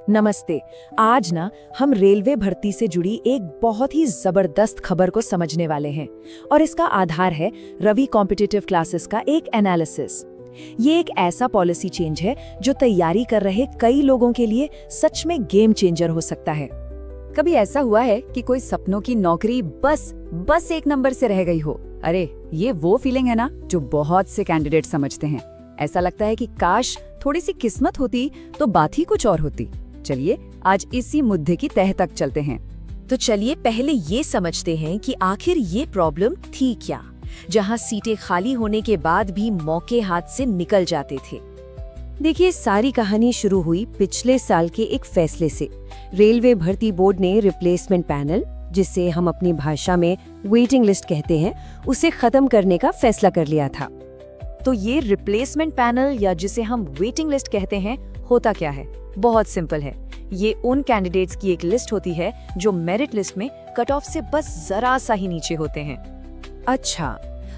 नमस्ते। आज ना हम रेलवे भर्ती से जुड़ी एक बहुत ही जबरदस्त खबर को समझने वाले हैं और इसका आधार है रवि कॉम्पिटिटिव क्लासेस का एक एनालिसिस। ये एक ऐसा पॉलिसी चेंज है जो तैयारी कर रहे कई लोगों के लिए सच में गेम चेंजर हो सकता है। कभी ऐसा हुआ है कि कोई सपनों की नौकरी बस एक नंबर से रह गई हो? अरे ये वो फीलिंग है ना जो बहुत से कैंडिडेट समझते हैं। ऐसा लगता है कि काश थोड़ी सी किस्मत होती तो बात ही कुछ और होती। चलिए आज इसी मुद्दे की तह तक चलते हैं। तो चलिए पहले ये समझते हैं कि आखिर ये प्रॉब्लम थी क्या, जहां सीटें खाली होने के बाद भी मौके हाथ से निकल जाते थे। देखिए, सारी कहानी शुरू हुई पिछले साल के एक फैसले से। रेलवे भर्ती बोर्ड ने रिप्लेसमेंट पैनल, जिसे हम अपनी भाषा में वेटिंग लिस्ट कहते हैं, उसे खत्म करने का फैसला कर लिया था। तो ये रिप्लेसमेंट पैनल या जिसे हम वेटिंग लिस्ट कहते हैं, होता क्या है? बहुत सिंपल है। ये उन कैंडिडेट्स की एक लिस्ट होती है जो मेरिट लिस्ट में कट ऑफ से बस जरा सा ही नीचे होते हैं। अच्छा,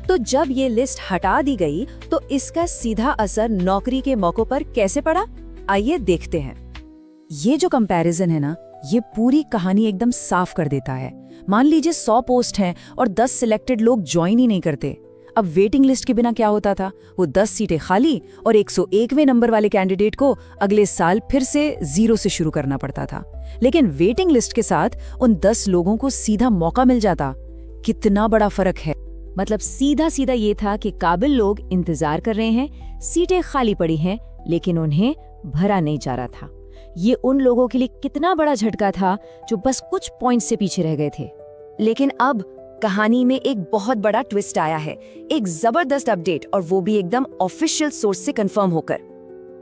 तो जब ये लिस्ट हटा दी गई तो इसका सीधा असर नौकरी के मौकों पर कैसे पड़ा? आइए देखते हैं। ये जो कंपैरिजन है ना, ये पूरी कहानी एकदम साफ कर देता है। मान लीजिए 100 पोस्ट हैं और 10 सिलेक्टेड लोग ज्वाइन ही नहीं करते। अब वेटिंग लिस्ट के बिना क्या होता था? वो 10 सीटें खाली और 101वें नंबर वाले कैंडिडेट को अगले साल फिर से 0 से शुरू करना पड़ता था। लेकिन वेटिंग लिस्ट के साथ उन 10 लोगों को सीधा मौका मिल जाता। कितना बड़ा फर्क है। मतलब सीधा सीधा ये था कि काबिल लोग इंतजार कर रहे हैं, सीटें खाली पड़ी हैं, लेकिन उन्हें भरा नहीं जा रहा था। ये उन लोगों के लिए कितना बड़ा झटका था जो बस कुछ पॉइंट से पीछे रह गए थे। लेकिन अब कहानी में एक बहुत बड़ा ट्विस्ट आया है, एक जबरदस्त अपडेट, और वो भी एकदम ऑफिशियल सोर्स से कंफर्म होकर।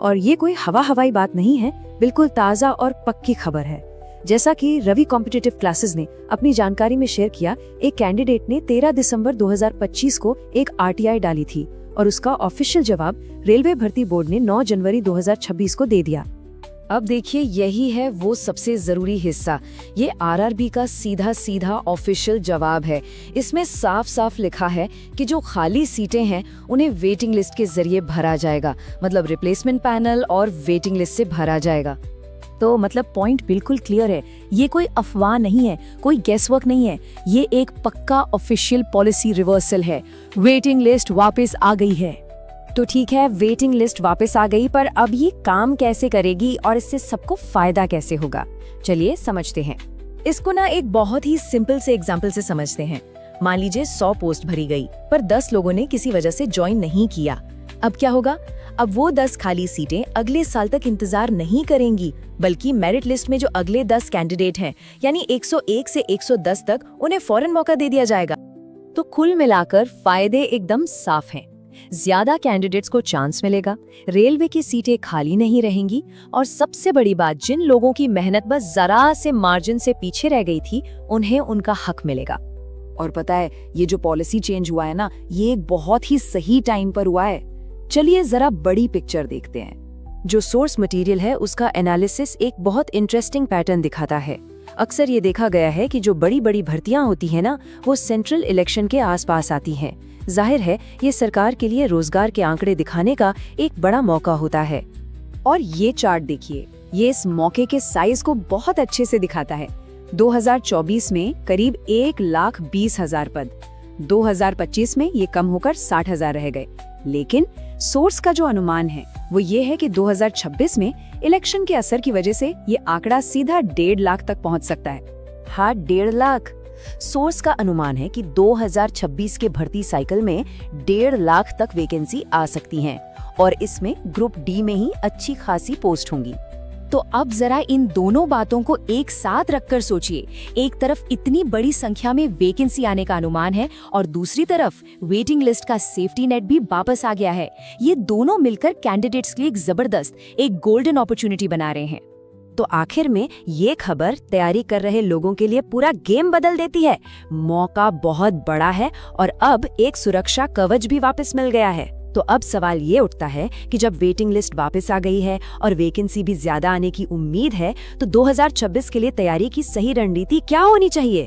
और ये कोई हवाई बात नहीं है, बिल्कुल ताज़ा और पक्की खबर है। जैसा कि रवि कॉम्पिटिटिव क्लासेस ने अपनी जानकारी में शेयर किया, एक कैंडिडेट ने 13 दिसंबर 2025 को एक RTI डाली थी और उसका ऑफिशियल जवाब रेलवे भर्ती बोर्ड ने 9 जनवरी 2026 को दे दिया। अब देखिए, यही है वो सबसे जरूरी हिस्सा। ये RRB का सीधा ऑफिशियल जवाब है। इसमें साफ साफ लिखा है कि जो खाली सीटें हैं उन्हें वेटिंग लिस्ट के जरिए भरा जाएगा, मतलब रिप्लेसमेंट पैनल और वेटिंग लिस्ट से भरा जाएगा। तो मतलब पॉइंट बिल्कुल क्लियर है। ये कोई अफवाह नहीं है, कोई गेसवर्क नहीं है। ये एक पक्का ऑफिशियल पॉलिसी रिवर्सल है। वेटिंग लिस्ट वापस आ गई है। तो ठीक है, वेटिंग लिस्ट वापस आ गई, पर अब ये काम कैसे करेगी और इससे सबको फायदा कैसे होगा? चलिए समझते हैं। इसको ना एक बहुत ही सिंपल से एग्जांपल से समझते हैं। मान लीजिए 100 पोस्ट भरी गई, पर 10 लोगों ने किसी वजह से ज्वाइन नहीं किया। अब क्या होगा? अब वो 10 खाली सीटें अगले साल तक इंतजार नहीं करेंगी, बल्कि मेरिट लिस्ट में जो अगले 10 कैंडिडेट हैं, यानी 101 से 110 तक, उन्हें फौरन मौका दे दिया जाएगा। तो कुल मिलाकर फायदे एकदम साफ हैं। ज्यादा कैंडिडेट्स को चांस मिलेगा, रेलवे की सीटें खाली नहीं रहेंगी, और सबसे बड़ी बात, जिन लोगों की मेहनत बस जरा से मार्जिन से पीछे रह गई थी, उन्हें उनका हक मिलेगा। और पता है, ये जो पॉलिसी चेंज हुआ है ना, ये एक बहुत ही सही टाइम पर हुआ है। चलिए जरा बड़ी पिक्चर देखते हैं। जो सोर्स मटेरियल है उसका एनालिसिस एक बहुत इंटरेस्टिंग पैटर्न दिखाता है। अक्सर ये देखा गया है कि जो बड़ी बड़ी भर्तियां होती है ना, वो सेंट्रल इलेक्शन के आसपास आती हैं। जाहिर है, ये सरकार के लिए रोजगार के आंकड़े दिखाने का एक बड़ा मौका होता है। और ये चार्ट देखिए, ये इस मौके के साइज को बहुत अच्छे से दिखाता है। 2024 में करीब 1,20,000 पद, 2025 में ये कम होकर 60,000 रह गए। लेकिन सोर्स का जो अनुमान है वो ये है कि 2026 में इलेक्शन के असर की वजह से ये आंकड़ा सीधा 1.5 लाख तक पहुंच सकता है। हाँ, 1.5 लाख। सोर्स का अनुमान है कि 2026 के भर्ती साइकिल में 1.5 लाख तक वैकेंसी आ सकती हैं, और इसमें ग्रुप डी में ही अच्छी खासी पोस्ट होंगी। तो अब जरा इन दोनों बातों को एक साथ रखकर सोचिए। एक तरफ इतनी बड़ी संख्या में वैकेंसी आने का अनुमान है, और दूसरी तरफ वेटिंग लिस्ट का सेफ्टी नेट भी वापस आ गया है। ये दोनों मिलकर कैंडिडेट्स के लिए एक जबरदस्त, एक गोल्डन अपॉर्चुनिटी बना रहे हैं। तो आखिर में ये खबर तैयारी कर रहे लोगों के लिए पूरा गेम बदल देती है। मौका बहुत बड़ा है और अब एक सुरक्षा कवच भी वापस मिल गया है। तो अब सवाल ये उठता है कि जब वेटिंग लिस्ट वापस आ गई है और वैकेंसी भी ज्यादा आने की उम्मीद है, तो 2026 के लिए तैयारी की सही रणनीति क्या होनी चाहिए?